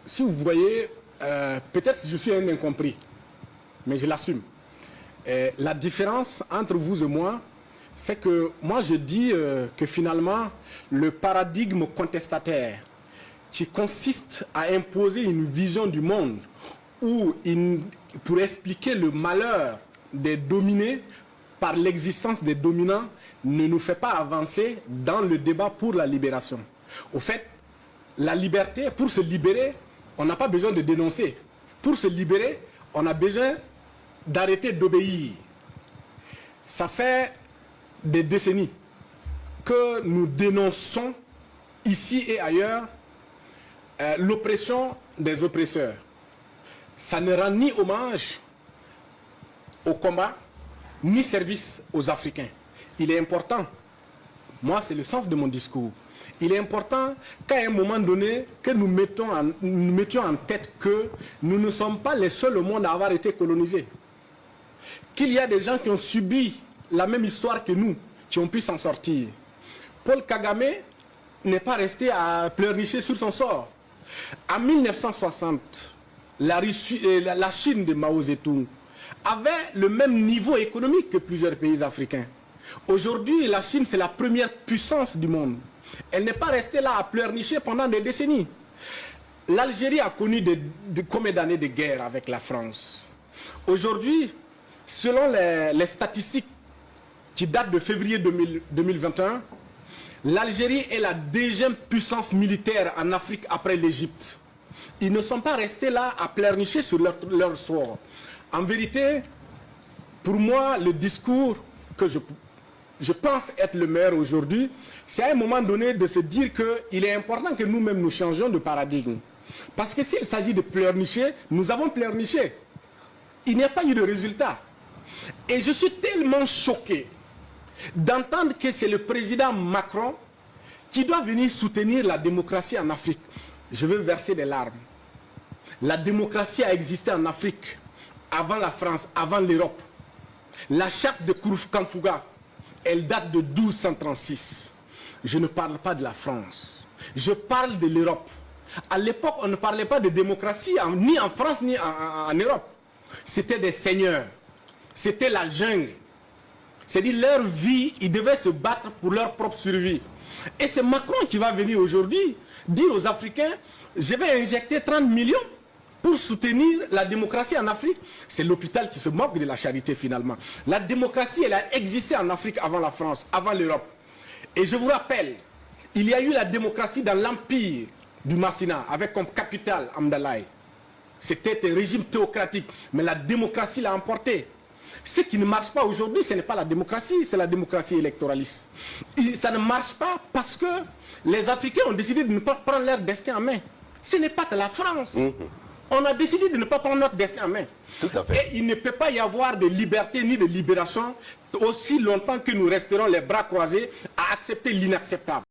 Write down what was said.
si vous voyez, peut-être je suis un incompris, mais je l'assume. La différence entre vous et moi, c'est que moi je dis que finalement, le paradigme contestataire qui consiste à imposer une vision du monde pour expliquer le malheur des dominés par l'existence des dominants ne nous fait pas avancer dans le débat pour la libération. Au fait, la liberté, pour se libérer, on n'a pas besoin de dénoncer. Pour se libérer, on a besoin d'arrêter d'obéir. Ça fait des décennies que nous dénonçons ici et ailleurs l'oppression des oppresseurs. Ça ne rend ni hommage au combat, ni service aux Africains. Il est important, moi c'est le sens de mon discours, il est important qu'à un moment donné, que nous mettions en tête que nous ne sommes pas les seuls au monde à avoir été colonisés. Qu'il y a des gens qui ont subi la même histoire que nous, qui ont pu s'en sortir. Paul Kagame n'est pas resté à pleurnicher sur son sort. En 1960, la Chine de Mao Zedong avait le même niveau économique que plusieurs pays africains. Aujourd'hui, la Chine, c'est la première puissance du monde. Elle n'est pas restée là à pleurnicher pendant des décennies. L'Algérie a connu combien d'années de guerre avec la France? Aujourd'hui, selon les statistiques qui datent de février 2021, l'Algérie est la deuxième puissance militaire en Afrique après l'Égypte. Ils ne sont pas restés là à pleurnicher sur leur sort. En vérité, pour moi, le discours que je pense être le meilleur aujourd'hui, c'est à un moment donné de se dire qu'il est important que nous-mêmes nous changions de paradigme. Parce que s'il s'agit de pleurnicher, nous avons pleurniché. Il n'y a pas eu de résultat. Et je suis tellement choqué d'entendre que c'est le président Macron qui doit venir soutenir la démocratie en Afrique. Je veux verser des larmes. La démocratie a existé en Afrique avant la France, avant l'Europe. La charte de Kanfuga, elle date de 1236. Je ne parle pas de la France. Je parle de l'Europe. À l'époque, on ne parlait pas de démocratie, ni en France, ni en Europe. C'était des seigneurs. C'était la jungle. C'est-à-dire leur vie, ils devaient se battre pour leur propre survie. Et c'est Macron qui va venir aujourd'hui dire aux Africains, je vais injecter 30 millions pour soutenir la démocratie en Afrique. C'est l'hôpital qui se moque de la charité finalement. La démocratie, elle a existé en Afrique avant la France, avant l'Europe. Et je vous rappelle, il y a eu la démocratie dans l'empire du Massina, avec comme capitale Amdalaï. C'était un régime théocratique, mais la démocratie l'a emporté. Ce qui ne marche pas aujourd'hui, ce n'est pas la démocratie, c'est la démocratie électoraliste. Et ça ne marche pas parce que les Africains ont décidé de ne pas prendre leur destin en main. Ce n'est pas que la France. On a décidé de ne pas prendre notre destin en main. Tout à fait. Et il ne peut pas y avoir de liberté ni de libération aussi longtemps que nous resterons les bras croisés à accepter l'inacceptable.